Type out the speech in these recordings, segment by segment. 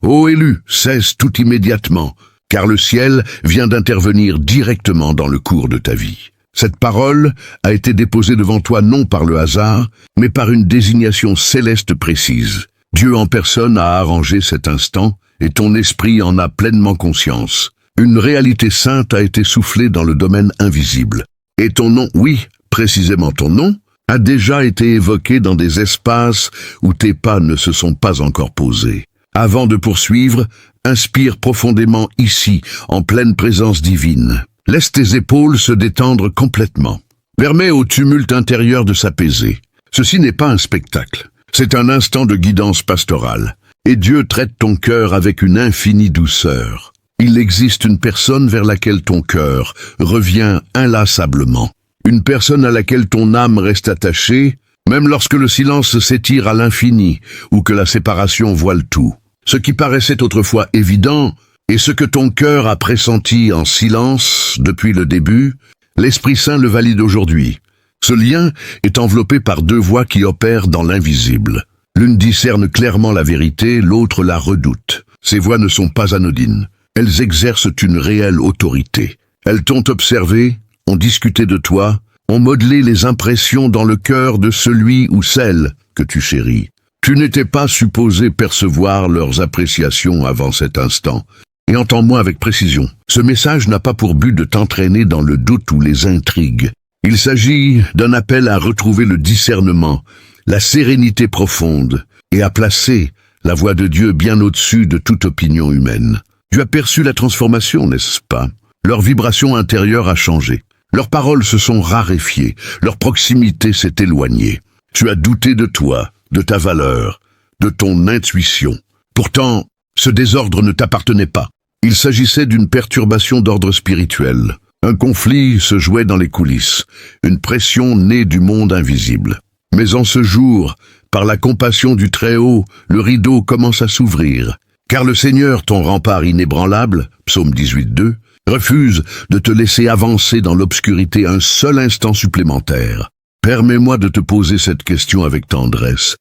Ô élu, cesse tout immédiatement, car le ciel vient d'intervenir directement dans le cours de ta vie. Cette parole a été déposée devant toi non par le hasard, mais par une désignation céleste précise. Dieu en personne a arrangé cet instant, et ton esprit en a pleinement conscience. Une réalité sainte a été soufflée dans le domaine invisible. Et ton nom, oui, précisément ton nom, a déjà été évoqué dans des espaces où tes pas ne se sont pas encore posés. Avant de poursuivre, inspire profondément ici, en pleine présence divine. Laisse tes épaules se détendre complètement. Permets au tumulte intérieur de s'apaiser. Ceci n'est pas un spectacle, c'est un instant de guidance pastorale. Et Dieu traite ton cœur avec une infinie douceur. Il existe une personne vers laquelle ton cœur revient inlassablement. Une personne à laquelle ton âme reste attachée, même lorsque le silence s'étire à l'infini ou que la séparation voile tout. Ce qui paraissait autrefois évident, et ce que ton cœur a pressenti en silence depuis le début, l'Esprit Saint le valide aujourd'hui. Ce lien est enveloppé par deux voix qui opèrent dans l'invisible. L'une discerne clairement la vérité, l'autre la redoute. Ces voix ne sont pas anodines. Elles exercent une réelle autorité. Elles t'ont observé, ont discuté de toi, ont modelé les impressions dans le cœur de celui ou celle que tu chéris. Tu n'étais pas supposé percevoir leurs appréciations avant cet instant. Et entends-moi avec précision. Ce message n'a pas pour but de t'entraîner dans le doute ou les intrigues. Il s'agit d'un appel à retrouver le discernement, la sérénité profonde, et à placer la voix de Dieu bien au-dessus de toute opinion humaine. Tu as perçu la transformation, n'est-ce pas? Leur vibration intérieure a changé. Leurs paroles se sont raréfiées. Leur proximité s'est éloignée. Tu as douté de toi, de ta valeur, de ton intuition. Pourtant, ce désordre ne t'appartenait pas. Il s'agissait d'une perturbation d'ordre spirituel. Un conflit se jouait dans les coulisses, une pression née du monde invisible. Mais en ce jour, par la compassion du Très-Haut, le rideau commence à s'ouvrir. Car le Seigneur, ton rempart inébranlable, psaume 18:2, refuse de te laisser avancer dans l'obscurité un seul instant supplémentaire. Permets-moi de te poser cette question avec tendresse.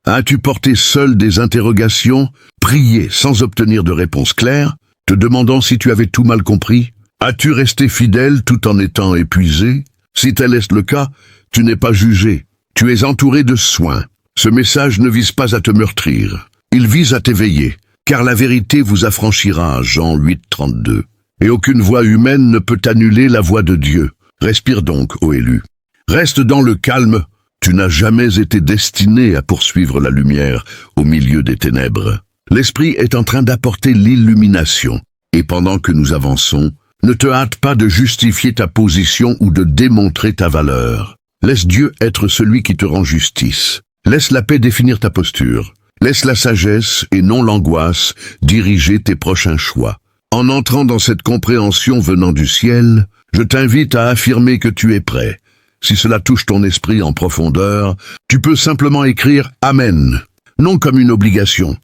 As-tu porté seul des interrogations, prié sans obtenir de réponse claire, te demandant si tu avais tout mal compris? As-tu resté fidèle tout en étant épuisé? Si tel est le cas, tu n'es pas jugé. Tu es entouré de soins. Ce message ne vise pas à te meurtrir. Il vise à t'éveiller, car la vérité vous affranchira, Jean 8:32. Et aucune voix humaine ne peut annuler la voix de Dieu. Respire donc, ô élu. Reste dans le calme. Tu n'as jamais été destiné à poursuivre la lumière au milieu des ténèbres. L'Esprit est en train d'apporter l'illumination. Et pendant que nous avançons, ne te hâte pas de justifier ta position ou de démontrer ta valeur. Laisse Dieu être celui qui te rend justice. Laisse la paix définir ta posture. Laisse la sagesse, et non l'angoisse, diriger tes prochains choix. En entrant dans cette compréhension venant du ciel, je t'invite à affirmer que tu es prêt. Si cela touche ton esprit en profondeur, tu peux simplement écrire « Amen », non comme une obligation,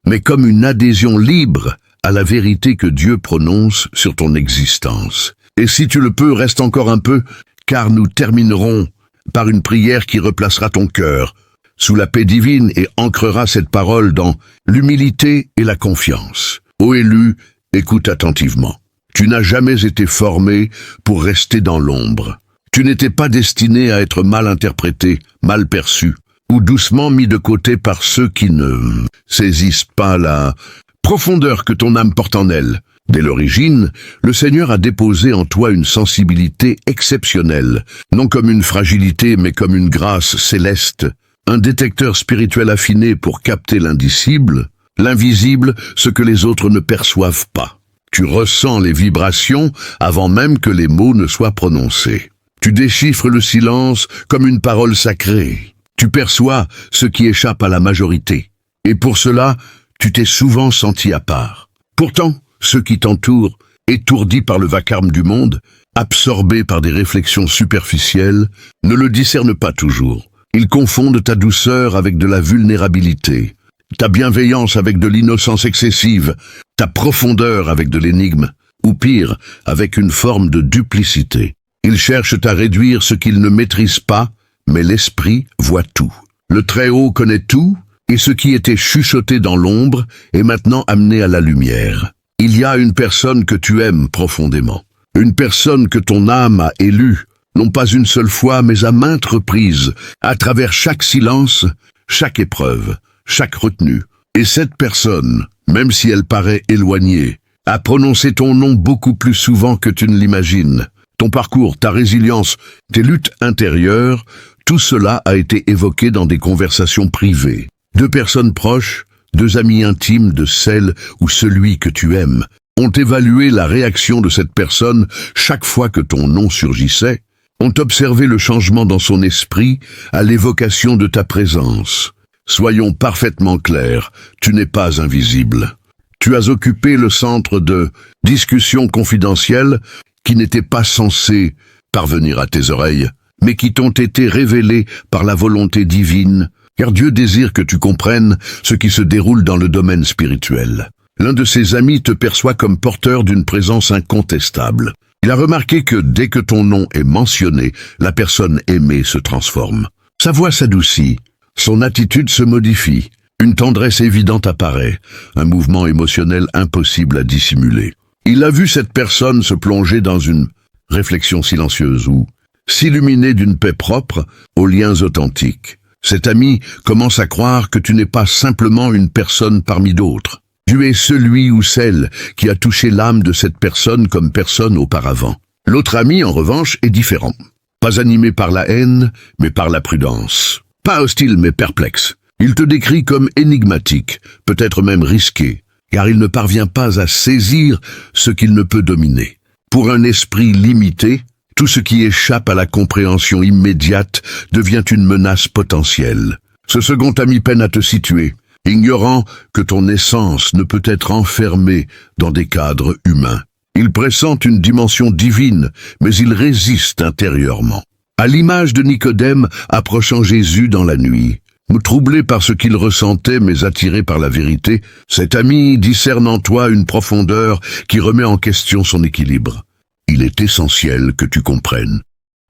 mais comme une adhésion libre à la vérité que Dieu prononce sur ton existence. Et si tu le peux, reste encore un peu, car nous terminerons par une prière qui replacera ton cœur sous la paix divine et ancrera cette parole dans l'humilité et la confiance. Ô élu, écoute attentivement. Tu n'as jamais été formé pour rester dans l'ombre. Tu n'étais pas destiné à être mal interprété, mal perçu, ou doucement mis de côté par ceux qui ne saisissent pas la profondeur que ton âme porte en elle. Dès l'origine, le Seigneur a déposé en toi une sensibilité exceptionnelle, non comme une fragilité mais comme une grâce céleste, un détecteur spirituel affiné pour capter l'indicible, l'invisible, ce que les autres ne perçoivent pas. Tu ressens les vibrations avant même que les mots ne soient prononcés. Tu déchiffres le silence comme une parole sacrée. Tu perçois ce qui échappe à la majorité. Et pour cela, tu t'es souvent senti à part. Pourtant, ceux qui t'entourent, étourdis par le vacarme du monde, absorbés par des réflexions superficielles, ne le discernent pas toujours. Ils confondent ta douceur avec de la vulnérabilité, ta bienveillance avec de l'innocence excessive, ta profondeur avec de l'énigme, ou pire, avec une forme de duplicité. Ils cherchent à réduire ce qu'ils ne maîtrisent pas, mais l'esprit voit tout. Le Très-Haut connaît tout, Et ce qui était chuchoté dans l'ombre est maintenant amené à la lumière. Il y a une personne que tu aimes profondément. Une personne que ton âme a élue, non pas une seule fois, mais à maintes reprises, à travers chaque silence, chaque épreuve, chaque retenue. Et cette personne, même si elle paraît éloignée, a prononcé ton nom beaucoup plus souvent que tu ne l'imagines. Ton parcours, ta résilience, tes luttes intérieures, tout cela a été évoqué dans des conversations privées. Deux personnes proches, deux amis intimes de celle ou celui que tu aimes, ont évalué la réaction de cette personne chaque fois que ton nom surgissait, ont observé le changement dans son esprit à l'évocation de ta présence. Soyons parfaitement clairs, tu n'es pas invisible. Tu as occupé le centre de discussions confidentielles qui n'étaient pas censées parvenir à tes oreilles, mais qui t'ont été révélées par la volonté divine, car Dieu désire que tu comprennes ce qui se déroule dans le domaine spirituel. L'un de ses amis te perçoit comme porteur d'une présence incontestable. Il a remarqué que dès que ton nom est mentionné, la personne aimée se transforme. Sa voix s'adoucit, son attitude se modifie, une tendresse évidente apparaît, un mouvement émotionnel impossible à dissimuler. Il a vu cette personne se plonger dans une réflexion silencieuse ou s'illuminer d'une paix propre aux liens authentiques. Cet ami commence à croire que tu n'es pas simplement une personne parmi d'autres. Tu es celui ou celle qui a touché l'âme de cette personne comme personne auparavant. L'autre ami, en revanche, est différent. Pas animé par la haine, mais par la prudence. Pas hostile, mais perplexe. Il te décrit comme énigmatique, peut-être même risqué, car il ne parvient pas à saisir ce qu'il ne peut dominer. Pour un esprit limité, tout ce qui échappe à la compréhension immédiate devient une menace potentielle. Ce second ami peine à te situer, ignorant que ton essence ne peut être enfermée dans des cadres humains. Il pressent une dimension divine, mais il résiste intérieurement. À l'image de Nicodème approchant Jésus dans la nuit, troublé par ce qu'il ressentait mais attiré par la vérité, cet ami discerne en toi une profondeur qui remet en question son équilibre. Il est essentiel que tu comprennes.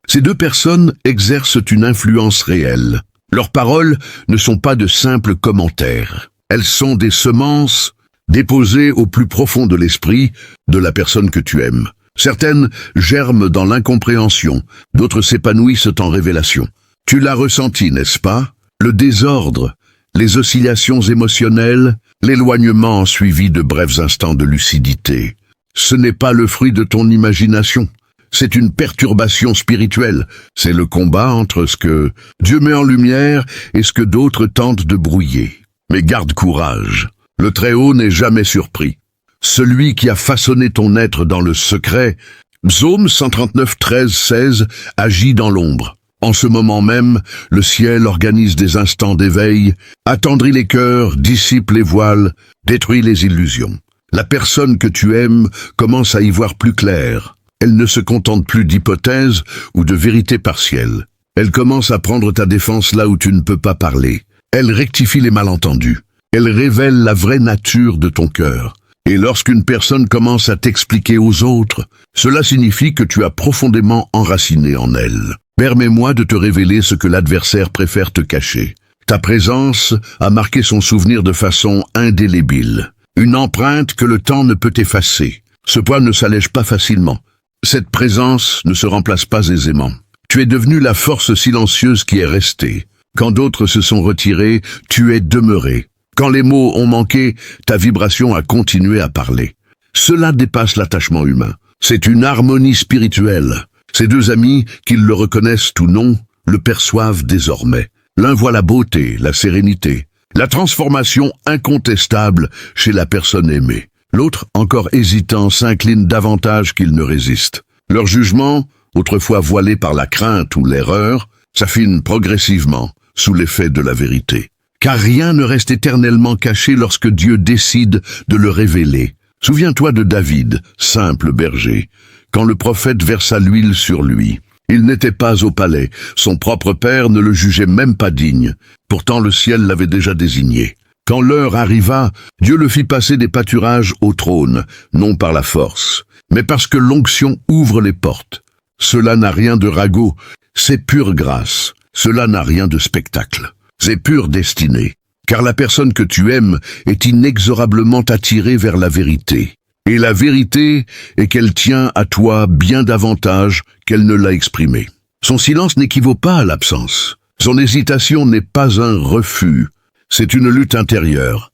Ces deux personnes exercent une influence réelle. Leurs paroles ne sont pas de simples commentaires. Elles sont des semences déposées au plus profond de l'esprit de la personne que tu aimes. Certaines germent dans l'incompréhension, d'autres s'épanouissent en révélation. Tu l'as ressenti, n'est-ce pas? Le désordre, les oscillations émotionnelles, l'éloignement suivi de brefs instants de lucidité. Ce n'est pas le fruit de ton imagination. C'est une perturbation spirituelle. C'est le combat entre ce que Dieu met en lumière et ce que d'autres tentent de brouiller. Mais garde courage. Le Très-Haut n'est jamais surpris. Celui qui a façonné ton être dans le secret, Psaume 139, 13, 16, agit dans l'ombre. En ce moment même, le ciel organise des instants d'éveil, attendrit les cœurs, dissipe les voiles, détruit les illusions. La personne que tu aimes commence à y voir plus clair. Elle ne se contente plus d'hypothèses ou de vérités partielles. Elle commence à prendre ta défense là où tu ne peux pas parler. Elle rectifie les malentendus. Elle révèle la vraie nature de ton cœur. Et lorsqu'une personne commence à t'expliquer aux autres, cela signifie que tu as profondément enraciné en elle. Permets-moi de te révéler ce que l'adversaire préfère te cacher. Ta présence a marqué son souvenir de façon indélébile. Une empreinte que le temps ne peut effacer. Ce poids ne s'allège pas facilement. Cette présence ne se remplace pas aisément. Tu es devenu la force silencieuse qui est restée. Quand d'autres se sont retirés, tu es demeuré. Quand les mots ont manqué, ta vibration a continué à parler. Cela dépasse l'attachement humain. C'est une harmonie spirituelle. Ces deux amis, qu'ils le reconnaissent ou non, le perçoivent désormais. L'un voit la beauté, la sérénité, la transformation incontestable chez la personne aimée. L'autre, encore hésitant, s'incline davantage qu'il ne résiste. Leur jugement, autrefois voilé par la crainte ou l'erreur, s'affine progressivement sous l'effet de la vérité. Car rien ne reste éternellement caché lorsque Dieu décide de le révéler. Souviens-toi de David, simple berger, quand le prophète versa l'huile sur lui. Il n'était pas au palais, son propre père ne le jugeait même pas digne. Pourtant le ciel l'avait déjà désigné. Quand l'heure arriva, Dieu le fit passer des pâturages au trône, non par la force, mais parce que l'onction ouvre les portes. Cela n'a rien de ragot, c'est pure grâce. Cela n'a rien de spectacle. C'est pure destinée. car la personne que tu aimes est inexorablement attirée vers la vérité. Et la vérité est qu'elle tient à toi bien davantage qu'elle ne l'a exprimé. Son silence n'équivaut pas à l'absence. Son hésitation n'est pas un refus, c'est une lutte intérieure.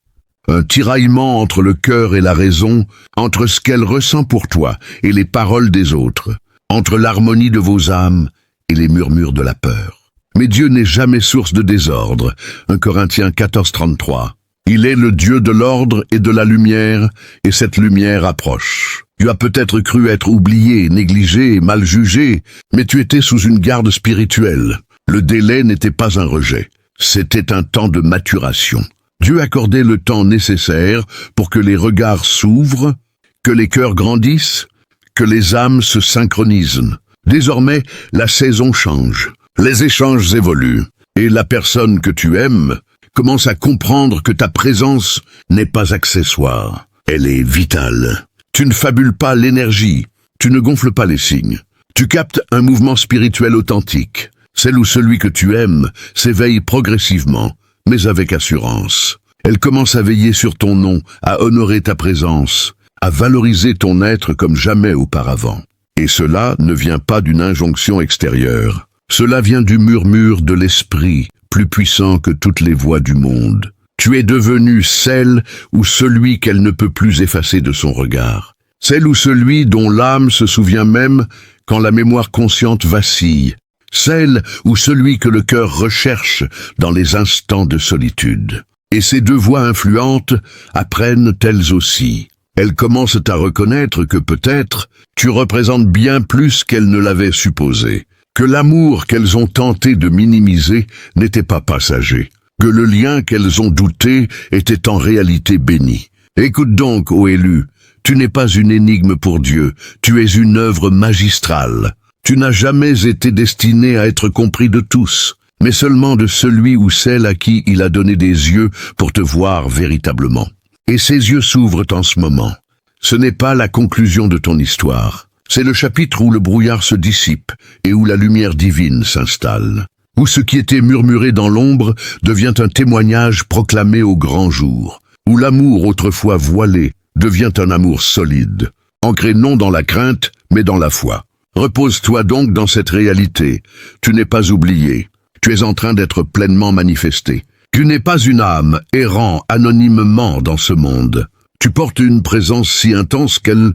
Un tiraillement entre le cœur et la raison, entre ce qu'elle ressent pour toi et les paroles des autres, entre l'harmonie de vos âmes et les murmures de la peur. Mais Dieu n'est jamais source de désordre. 1 Corinthiens 14:33. Il est le Dieu de l'ordre et de la lumière, et cette lumière approche. Tu as peut-être cru être oublié, négligé, mal jugé, mais tu étais sous une garde spirituelle. Le délai n'était pas un rejet, c'était un temps de maturation. Dieu accordait le temps nécessaire pour que les regards s'ouvrent, que les cœurs grandissent, que les âmes se synchronisent. Désormais, la saison change, les échanges évoluent, et la personne que tu aimes commence à comprendre que ta présence n'est pas accessoire, elle est vitale. Tu ne fabules pas l'énergie, tu ne gonfles pas les signes. Tu captes un mouvement spirituel authentique, celle où celui que tu aimes s'éveille progressivement, mais avec assurance. Elle commence à veiller sur ton nom, à honorer ta présence, à valoriser ton être comme jamais auparavant. Et cela ne vient pas d'une injonction extérieure. Cela vient du murmure de l'esprit, plus puissant que toutes les voix du monde. Tu es devenu celle ou celui qu'elle ne peut plus effacer de son regard. Celle ou celui dont l'âme se souvient même quand la mémoire consciente vacille. Celle ou celui que le cœur recherche dans les instants de solitude. Et ces deux voix influentes apprennent elles aussi. Elles commencent à reconnaître que peut-être tu représentes bien plus qu'elles ne l'avaient supposé, que l'amour qu'elles ont tenté de minimiser n'était pas passager, que le lien qu'elles ont douté était en réalité béni. Écoute donc, ô élu, tu n'es pas une énigme pour Dieu, tu es une œuvre magistrale. Tu n'as jamais été destiné à être compris de tous, mais seulement de celui ou celle à qui il a donné des yeux pour te voir véritablement. Et ces yeux s'ouvrent en ce moment. Ce n'est pas la conclusion de ton histoire. C'est le chapitre où le brouillard se dissipe et où la lumière divine s'installe. Où ce qui était murmuré dans l'ombre devient un témoignage proclamé au grand jour. Où l'amour autrefois voilé devient un amour solide, ancré non dans la crainte, mais dans la foi. Repose-toi donc dans cette réalité. Tu n'es pas oublié. Tu es en train d'être pleinement manifesté. Tu n'es pas une âme errant anonymement dans ce monde. Tu portes une présence si intense qu'elle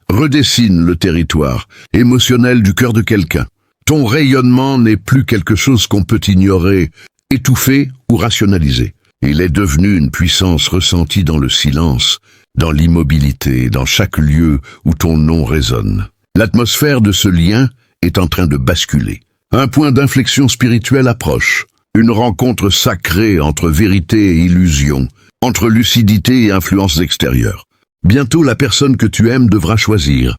redessine le territoire émotionnel du cœur de quelqu'un. Ton rayonnement n'est plus quelque chose qu'on peut ignorer, étouffer ou rationaliser. Il est devenu une puissance ressentie dans le silence, dans l'immobilité, dans chaque lieu où ton nom résonne. L'atmosphère de ce lien est en train de basculer. Un point d'inflexion spirituelle approche. Une rencontre sacrée entre vérité et illusion, entre lucidité et influences extérieures. Bientôt, la personne que tu aimes devra choisir.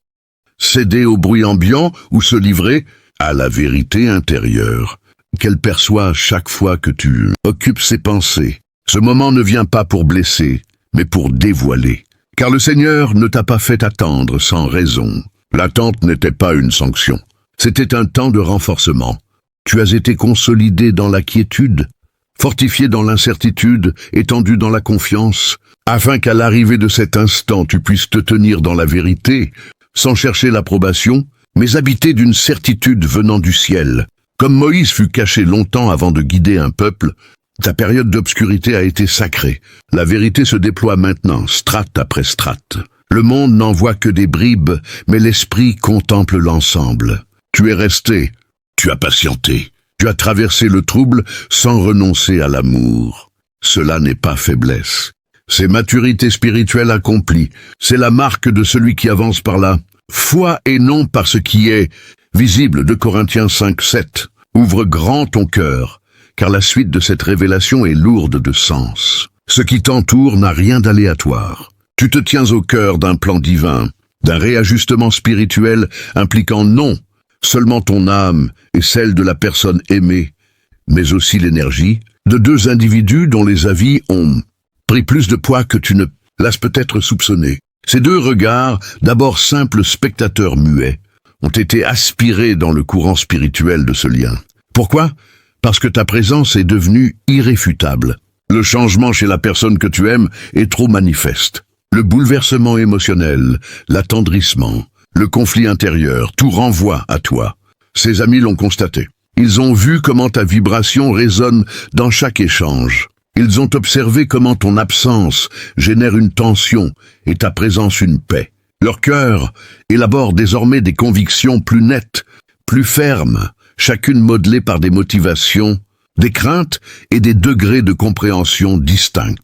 Céder au bruit ambiant ou se livrer à la vérité intérieure, qu'elle perçoit chaque fois que tu occupes ses pensées. Ce moment ne vient pas pour blesser, mais pour dévoiler. Car le Seigneur ne t'a pas fait attendre sans raison. L'attente n'était pas une sanction. C'était un temps de renforcement. Tu as été consolidé dans la quiétude, fortifié dans l'incertitude, étendu dans la confiance, afin qu'à l'arrivée de cet instant tu puisses te tenir dans la vérité, sans chercher l'approbation, mais habité d'une certitude venant du ciel. Comme Moïse fut caché longtemps avant de guider un peuple, ta période d'obscurité a été sacrée. La vérité se déploie maintenant, strate après strate. Le monde n'en voit que des bribes, mais l'esprit contemple l'ensemble. Tu es resté, tu as patienté, tu as traversé le trouble sans renoncer à l'amour. Cela n'est pas faiblesse. C'est maturité spirituelle accomplie. C'est la marque de celui qui avance par la foi et non par ce qui est visible. 2 Corinthiens 5:7. Ouvre grand ton cœur, car la suite de cette révélation est lourde de sens. Ce qui t'entoure n'a rien d'aléatoire. Tu te tiens au cœur d'un plan divin, d'un réajustement spirituel impliquant non seulement ton âme et celle de la personne aimée, mais aussi l'énergie de deux individus dont les avis ont pris plus de poids que tu ne l'as peut-être soupçonné. Ces deux regards, d'abord simples spectateurs muets, ont été aspirés dans le courant spirituel de ce lien. Pourquoi ? Parce que ta présence est devenue irréfutable. Le changement chez la personne que tu aimes est trop manifeste. Le bouleversement émotionnel, l'attendrissement, le conflit intérieur, tout renvoie à toi. Ses amis l'ont constaté. Ils ont vu comment ta vibration résonne dans chaque échange. Ils ont observé comment ton absence génère une tension et ta présence une paix. Leur cœur élabore désormais des convictions plus nettes, plus fermes, chacune modelée par des motivations, des craintes et des degrés de compréhension distincts.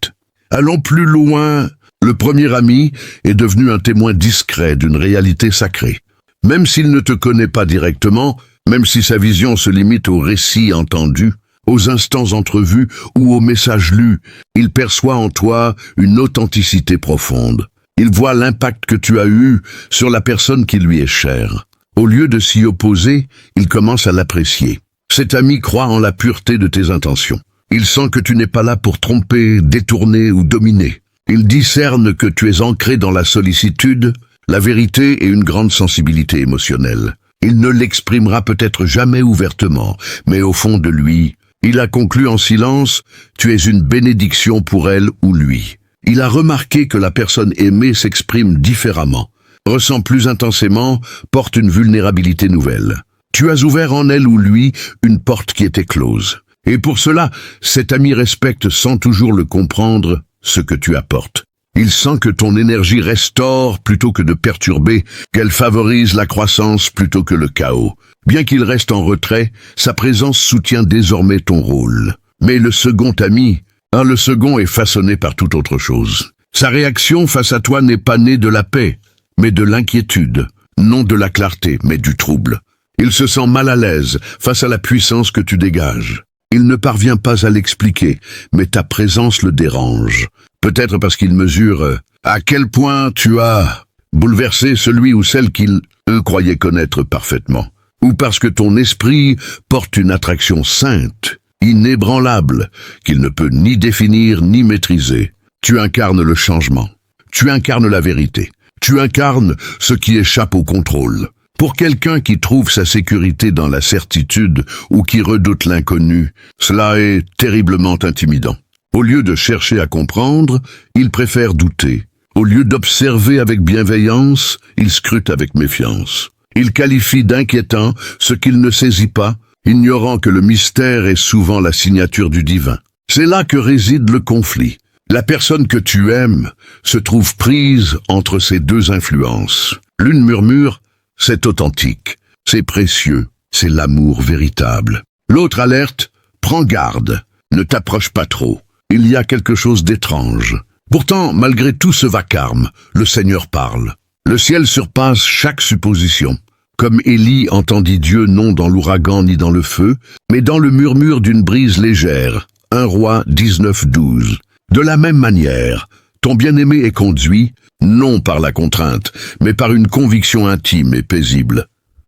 Allons plus loin, le premier ami est devenu un témoin discret d'une réalité sacrée. Même s'il ne te connaît pas directement, même si sa vision se limite aux récits entendus, aux instants entrevus ou aux messages lus, il perçoit en toi une authenticité profonde. Il voit l'impact que tu as eu sur la personne qui lui est chère. Au lieu de s'y opposer, il commence à l'apprécier. Cet ami croit en la pureté de tes intentions. Il sent que tu n'es pas là pour tromper, détourner ou dominer. Il discerne que tu es ancré dans la sollicitude, la vérité et une grande sensibilité émotionnelle. Il ne l'exprimera peut-être jamais ouvertement, mais au fond de lui, il a conclu en silence, tu es une bénédiction pour elle ou lui. Il a remarqué que la personne aimée s'exprime différemment, ressent plus intensément, porte une vulnérabilité nouvelle. Tu as ouvert en elle ou lui une porte qui était close. Et pour cela, cet ami respecte sans toujours le comprendre ce que tu apportes. Il sent que ton énergie restaure plutôt que de perturber, qu'elle favorise la croissance plutôt que le chaos. Bien qu'il reste en retrait, sa présence soutient désormais ton rôle. Mais le second ami, le second est façonné par toute autre chose. Sa réaction face à toi n'est pas née de la paix, mais de l'inquiétude, non de la clarté, mais du trouble. Il se sent mal à l'aise face à la puissance que tu dégages. Il ne parvient pas à l'expliquer, mais ta présence le dérange. Peut-être parce qu'il mesure à quel point tu as bouleversé celui ou celle qu'il croyait connaître parfaitement. Ou parce que ton esprit porte une attraction sainte, inébranlable, qu'il ne peut ni définir ni maîtriser. Tu incarnes le changement. Tu incarnes la vérité. Tu incarnes ce qui échappe au contrôle. Pour quelqu'un qui trouve sa sécurité dans la certitude ou qui redoute l'inconnu, cela est terriblement intimidant. Au lieu de chercher à comprendre, il préfère douter. Au lieu d'observer avec bienveillance, il scrute avec méfiance. Il qualifie d'inquiétant ce qu'il ne saisit pas, ignorant que le mystère est souvent la signature du divin. C'est là que réside le conflit. La personne que tu aimes se trouve prise entre ces deux influences. L'une murmure « c'est authentique, c'est précieux, c'est l'amour véritable ». L'autre alerte « prends garde, ne t'approche pas trop, il y a quelque chose d'étrange ». Pourtant, malgré tout ce vacarme, le Seigneur parle. Le ciel surpasse chaque supposition. Comme Élie entendit Dieu non dans l'ouragan ni dans le feu, mais dans le murmure d'une brise légère. 1 Roi 19:12. De la même manière, ton bien-aimé est conduit, non par la contrainte, mais par une conviction intime et paisible.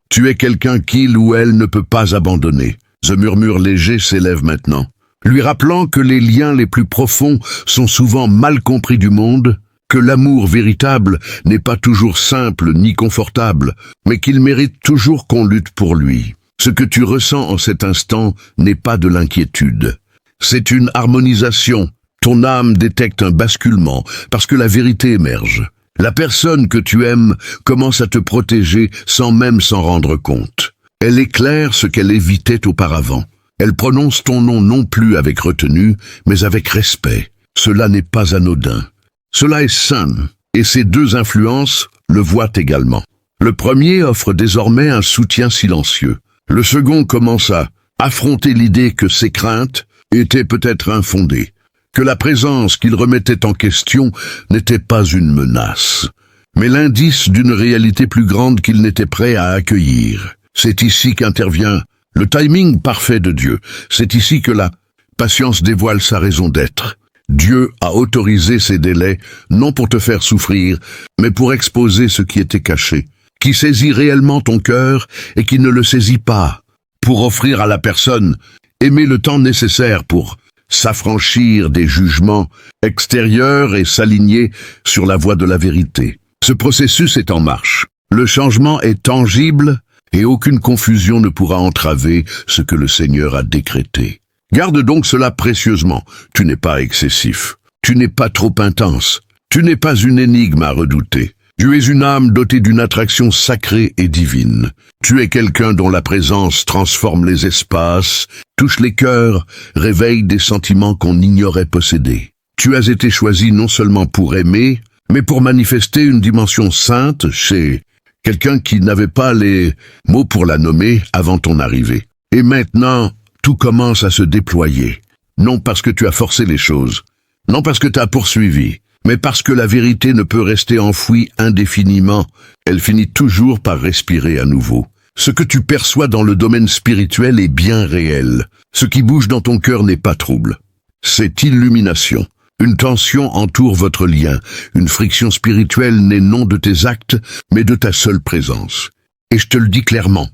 Tu es quelqu'un qu'il ou elle ne peut pas abandonner. Ce murmure léger s'élève maintenant, lui rappelant que les liens les plus profonds sont souvent mal compris du monde, que l'amour véritable n'est pas toujours simple ni confortable, mais qu'il mérite toujours qu'on lutte pour lui. Ce que tu ressens en cet instant n'est pas de l'inquiétude. C'est une harmonisation. Ton âme détecte un basculement parce que la vérité émerge. La personne que tu aimes commence à te protéger sans même s'en rendre compte. Elle éclaire ce qu'elle évitait auparavant. Elle prononce ton nom non plus avec retenue, mais avec respect. Cela n'est pas anodin. Cela est sain, et ces deux influences le voient également. Le premier offre désormais un soutien silencieux. Le second commence à affronter l'idée que ses craintes étaient peut-être infondées, que la présence qu'il remettait en question n'était pas une menace, mais l'indice d'une réalité plus grande qu'il n'était prêt à accueillir. C'est ici qu'intervient le timing parfait de Dieu. C'est ici que la patience dévoile sa raison d'être. Dieu a autorisé ces délais, non pour te faire souffrir, mais pour exposer ce qui était caché, qui saisit réellement ton cœur et qui ne le saisit pas, pour offrir à la personne, aimer le temps nécessaire pour s'affranchir des jugements extérieurs et s'aligner sur la voie de la vérité. Ce processus est en marche. Le changement est tangible et aucune confusion ne pourra entraver ce que le Seigneur a décrété. Garde donc cela précieusement. Tu n'es pas excessif. Tu n'es pas trop intense. Tu n'es pas une énigme à redouter. Tu es une âme dotée d'une attraction sacrée et divine. Tu es quelqu'un dont la présence transforme les espaces, touche les cœurs, réveille des sentiments qu'on ignorait posséder. Tu as été choisi non seulement pour aimer, mais pour manifester une dimension sainte chez quelqu'un qui n'avait pas les mots pour la nommer avant ton arrivée. Et maintenant, tout commence à se déployer. Non parce que tu as forcé les choses, non parce que tu as poursuivi, mais parce que la vérité ne peut rester enfouie indéfiniment, elle finit toujours par respirer à nouveau. Ce que tu perçois dans le domaine spirituel est bien réel. Ce qui bouge dans ton cœur n'est pas trouble. C'est illumination. Une tension entoure votre lien. Une friction spirituelle n'est non de tes actes, mais de ta seule présence. Et je te le dis clairement,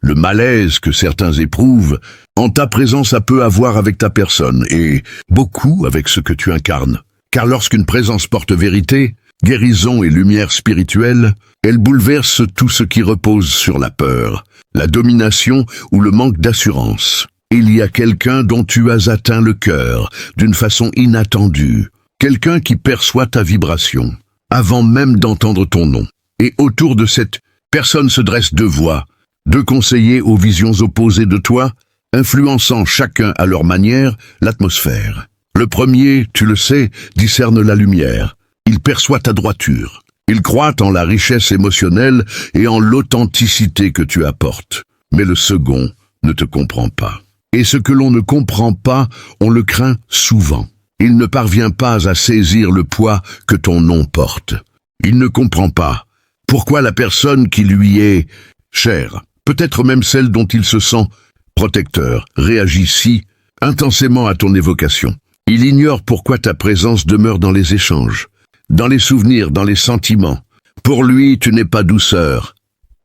le malaise que certains éprouvent, en ta présence a peu à voir avec ta personne, et beaucoup avec ce que tu incarnes. Car lorsqu'une présence porte vérité, guérison et lumière spirituelle, elle bouleverse tout ce qui repose sur la peur, la domination ou le manque d'assurance. Il y a quelqu'un dont tu as atteint le cœur, d'une façon inattendue, quelqu'un qui perçoit ta vibration, avant même d'entendre ton nom. Et autour de cette personne se dressent deux voix, deux conseillers aux visions opposées de toi, influençant chacun à leur manière l'atmosphère. Le premier, tu le sais, discerne la lumière. Il perçoit ta droiture. Il croit en la richesse émotionnelle et en l'authenticité que tu apportes. Mais le second ne te comprend pas. Et ce que l'on ne comprend pas, on le craint souvent. Il ne parvient pas à saisir le poids que ton nom porte. Il ne comprend pas pourquoi la personne qui lui est chère, peut-être même celle dont il se sent protecteur, réagit si intensément à ton évocation. Il ignore pourquoi ta présence demeure dans les échanges, dans les souvenirs, dans les sentiments. Pour lui, tu n'es pas douceur.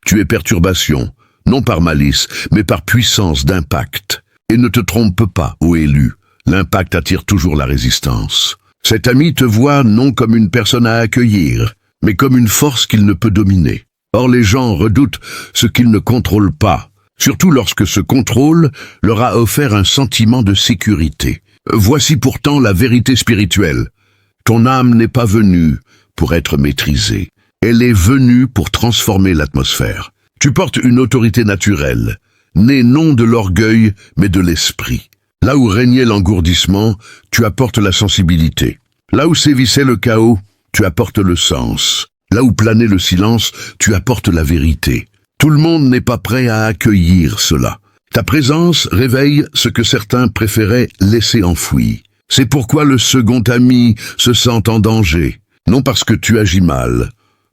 Tu es perturbation, non par malice, mais par puissance d'impact. Et ne te trompe pas, ô élu, l'impact attire toujours la résistance. Cet ami te voit non comme une personne à accueillir, mais comme une force qu'il ne peut dominer. Or les gens redoutent ce qu'ils ne contrôlent pas, surtout lorsque ce contrôle leur a offert un sentiment de sécurité. Voici pourtant la vérité spirituelle. Ton âme n'est pas venue pour être maîtrisée. Elle est venue pour transformer l'atmosphère. Tu portes une autorité naturelle, née non de l'orgueil, mais de l'esprit. Là où régnait l'engourdissement, tu apportes la sensibilité. Là où sévissait le chaos, tu apportes le sens. Là où planait le silence, tu apportes la vérité. Tout le monde n'est pas prêt à accueillir cela. Ta présence réveille ce que certains préféraient laisser enfoui. C'est pourquoi le second ami se sent en danger. Non parce que tu agis mal,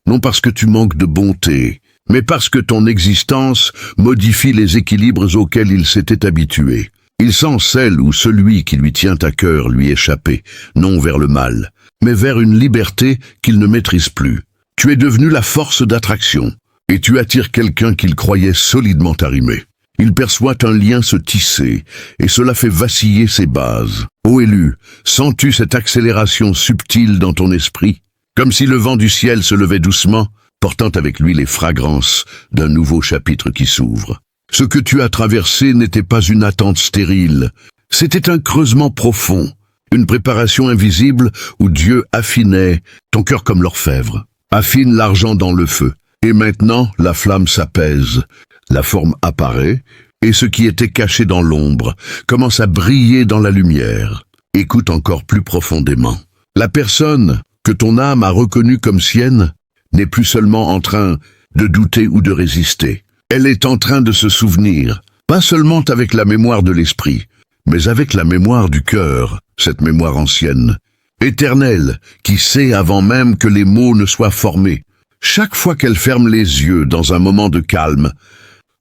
non parce que tu manques de bonté, mais parce que ton existence modifie les équilibres auxquels il s'était habitué. Il sent celle ou celui qui lui tient à cœur lui échapper, non vers le mal, mais vers une liberté qu'il ne maîtrise plus. Tu es devenu la force d'attraction, et tu attires quelqu'un qu'il croyait solidement arrimé. Il perçoit un lien se tisser, et cela fait vaciller ses bases. Ô élu, sens-tu cette accélération subtile dans ton esprit, comme si le vent du ciel se levait doucement, portant avec lui les fragrances d'un nouveau chapitre qui s'ouvre. Ce que tu as traversé n'était pas une attente stérile, c'était un creusement profond, une préparation invisible où Dieu affinait ton cœur comme l'orfèvre, affine l'argent dans le feu. Et maintenant, la flamme s'apaise, la forme apparaît, et ce qui était caché dans l'ombre commence à briller dans la lumière. Écoute encore plus profondément. La personne que ton âme a reconnue comme sienne n'est plus seulement en train de douter ou de résister. Elle est en train de se souvenir, pas seulement avec la mémoire de l'esprit, mais avec la mémoire du cœur, cette mémoire ancienne, éternelle, qui sait avant même que les mots ne soient formés. Chaque fois qu'elle ferme les yeux dans un moment de calme,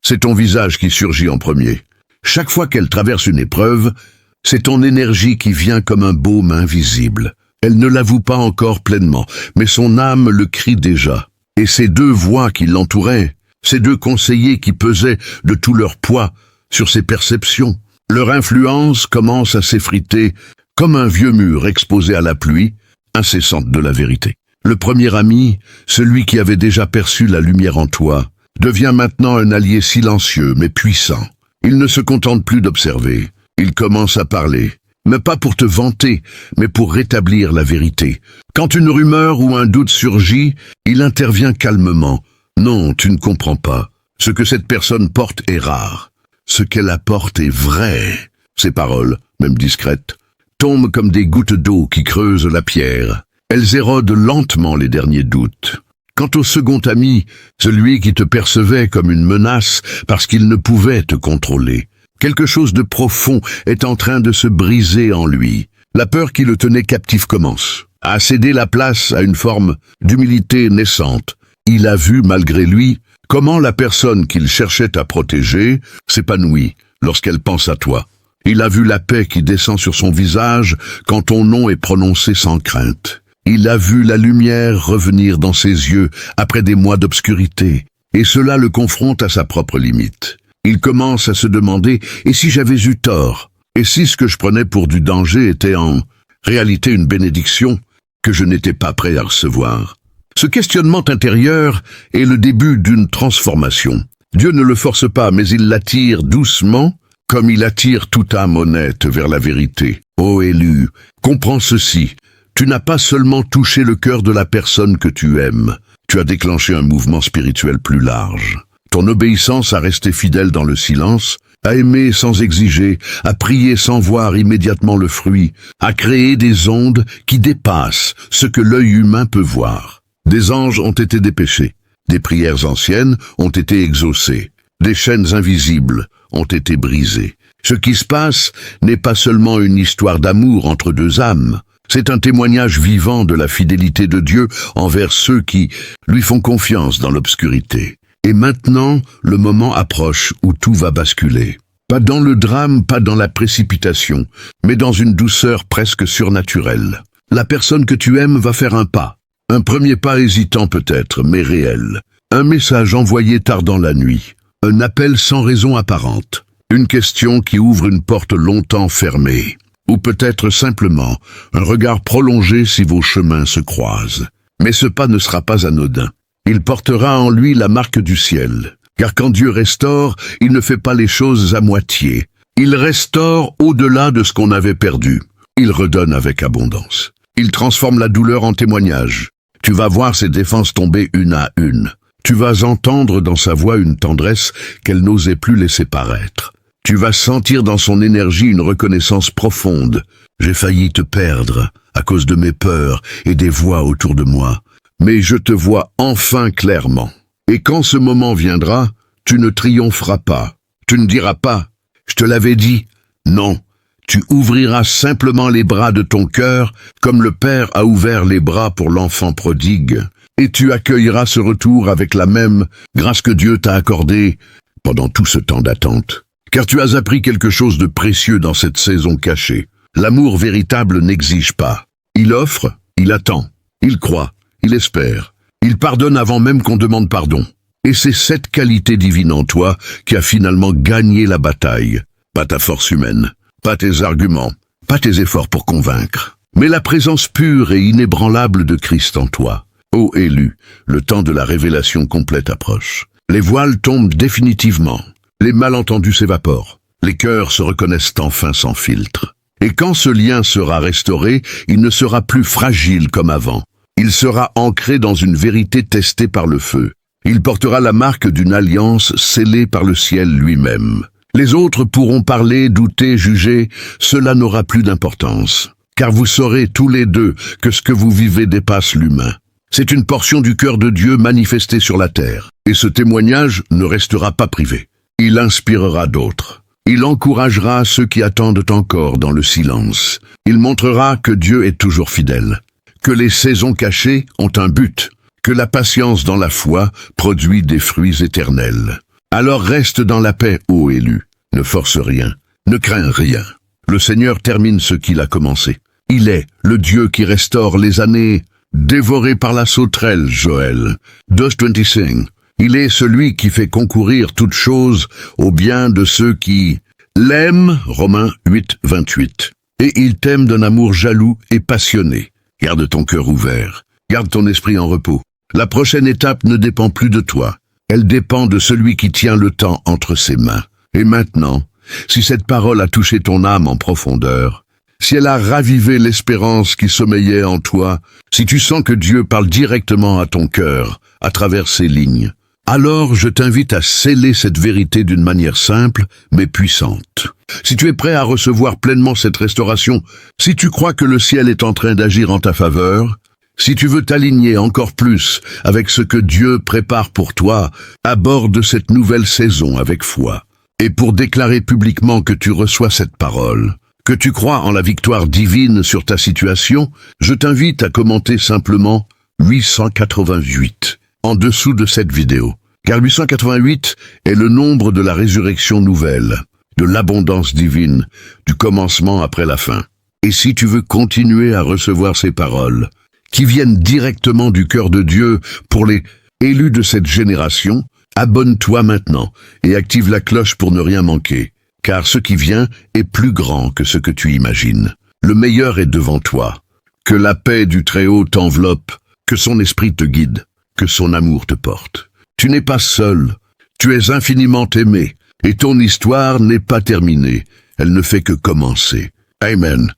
c'est ton visage qui surgit en premier. Chaque fois qu'elle traverse une épreuve, c'est ton énergie qui vient comme un baume invisible. Elle ne l'avoue pas encore pleinement, mais son âme le crie déjà. Et ces deux voix qui l'entouraient, ces deux conseillers qui pesaient de tout leur poids sur ses perceptions, leur influence commence à s'effriter comme un vieux mur exposé à la pluie incessante de la vérité. Le premier ami, celui qui avait déjà perçu la lumière en toi, devient maintenant un allié silencieux mais puissant. Il ne se contente plus d'observer, Il commence à parler, mais pas pour te vanter, mais pour rétablir la vérité. Quand une rumeur ou un doute surgit, il intervient calmement. Non, tu ne comprends pas. Ce que cette personne porte est rare. Ce qu'elle apporte est vrai. Ces paroles, même discrètes, tombent comme des gouttes d'eau qui creusent la pierre. Elles érodent lentement les derniers doutes. Quant au second ami, celui qui te percevait comme une menace parce qu'il ne pouvait te contrôler, quelque chose de profond est en train de se briser en lui. La peur qui le tenait captif commence à céder la place à une forme d'humilité naissante. Il a vu, malgré lui, comment la personne qu'il cherchait à protéger s'épanouit lorsqu'elle pense à toi. Il a vu la paix qui descend sur son visage quand ton nom est prononcé sans crainte. Il a vu la lumière revenir dans ses yeux après des mois d'obscurité, et cela le confronte à sa propre limite. Il commence à se demander « et si j'avais eu tort? Et si ce que je prenais pour du danger était en réalité une bénédiction que je n'étais pas prêt à recevoir ?» Ce questionnement intérieur est le début d'une transformation. Dieu ne le force pas, mais il l'attire doucement, comme il attire toute âme honnête vers la vérité. Ô élu, comprends ceci. Tu n'as pas seulement touché le cœur de la personne que tu aimes, tu as déclenché un mouvement spirituel plus large. Ton obéissance à rester fidèle dans le silence, à aimer sans exiger, à prier sans voir immédiatement le fruit, à créer des ondes qui dépassent ce que l'œil humain peut voir. Des anges ont été dépêchés, des prières anciennes ont été exaucées, des chaînes invisibles ont été brisées. Ce qui se passe n'est pas seulement une histoire d'amour entre deux âmes, c'est un témoignage vivant de la fidélité de Dieu envers ceux qui lui font confiance dans l'obscurité. Et maintenant, le moment approche où tout va basculer. Pas dans le drame, pas dans la précipitation, mais dans une douceur presque surnaturelle. La personne que tu aimes va faire un pas. Un premier pas hésitant peut-être, mais réel. Un message envoyé tard dans la nuit. Un appel sans raison apparente. Une question qui ouvre une porte longtemps fermée. Ou peut-être simplement un regard prolongé si vos chemins se croisent. Mais ce pas ne sera pas anodin. Il portera en lui la marque du ciel. Car quand Dieu restaure, il ne fait pas les choses à moitié. Il restaure au-delà de ce qu'on avait perdu. Il redonne avec abondance. Il transforme la douleur en témoignage. Tu vas voir ses défenses tomber une à une. Tu vas entendre dans sa voix une tendresse qu'elle n'osait plus laisser paraître. Tu vas sentir dans son énergie une reconnaissance profonde. J'ai failli te perdre à cause de mes peurs et des voix autour de moi. Mais je te vois enfin clairement. Et quand ce moment viendra, tu ne triompheras pas. Tu ne diras pas « Je te l'avais dit ». Non, tu ouvriras simplement les bras de ton cœur comme le Père a ouvert les bras pour l'enfant prodigue. Et tu accueilleras ce retour avec la même grâce que Dieu t'a accordée pendant tout ce temps d'attente. Car tu as appris quelque chose de précieux dans cette saison cachée. L'amour véritable n'exige pas. Il offre, il attend, il croit, il espère. Il pardonne avant même qu'on demande pardon. Et c'est cette qualité divine en toi qui a finalement gagné la bataille. Pas ta force humaine, pas tes arguments, pas tes efforts pour convaincre, mais la présence pure et inébranlable de Christ en toi. Ô élu, le temps de la révélation complète approche. Les voiles tombent définitivement. Les malentendus s'évaporent. Les cœurs se reconnaissent enfin sans filtre. Et quand ce lien sera restauré, il ne sera plus fragile comme avant. Il sera ancré dans une vérité testée par le feu. Il portera la marque d'une alliance scellée par le ciel lui-même. Les autres pourront parler, douter, juger, cela n'aura plus d'importance. Car vous saurez tous les deux que ce que vous vivez dépasse l'humain. C'est une portion du cœur de Dieu manifestée sur la terre. Et ce témoignage ne restera pas privé. Il inspirera d'autres. Il encouragera ceux qui attendent encore dans le silence. Il montrera que Dieu est toujours fidèle, que les saisons cachées ont un but, que la patience dans la foi produit des fruits éternels. Alors reste dans la paix, ô élu. Ne force rien, ne crains rien. Le Seigneur termine ce qu'il a commencé. Il est le Dieu qui restaure les années dévorées par la sauterelle, Joël. 2:25. Il est celui qui fait concourir toutes choses au bien de ceux qui l'aiment, Romains 8:28. Et il t'aime d'un amour jaloux et passionné. Garde ton cœur ouvert, garde ton esprit en repos. La prochaine étape ne dépend plus de toi. Elle dépend de celui qui tient le temps entre ses mains. Et maintenant, Si cette parole a touché ton âme en profondeur, si elle a ravivé l'espérance qui sommeillait en toi, si tu sens que Dieu parle directement à ton cœur, à travers ces lignes, alors je t'invite à sceller cette vérité d'une manière simple, mais puissante. Si tu es prêt à recevoir pleinement cette restauration, si tu crois que le ciel est en train d'agir en ta faveur, si tu veux t'aligner encore plus avec ce que Dieu prépare pour toi, aborde cette nouvelle saison avec foi. Et pour déclarer publiquement que tu reçois cette parole, que tu crois en la victoire divine sur ta situation, je t'invite à commenter simplement 888 en dessous de cette vidéo. Car 888 est le nombre de la résurrection nouvelle, de l'abondance divine, du commencement après la fin. Et si tu veux continuer à recevoir ces paroles, qui viennent directement du cœur de Dieu pour les élus de cette génération, abonne-toi maintenant et active la cloche pour ne rien manquer, car ce qui vient est plus grand que ce que tu imagines. Le meilleur est devant toi. Que la paix du Très-Haut t'enveloppe, que son esprit te guide, que son amour te porte. Tu n'es pas seul, tu es infiniment aimé, et ton histoire n'est pas terminée, elle ne fait que commencer. Amen.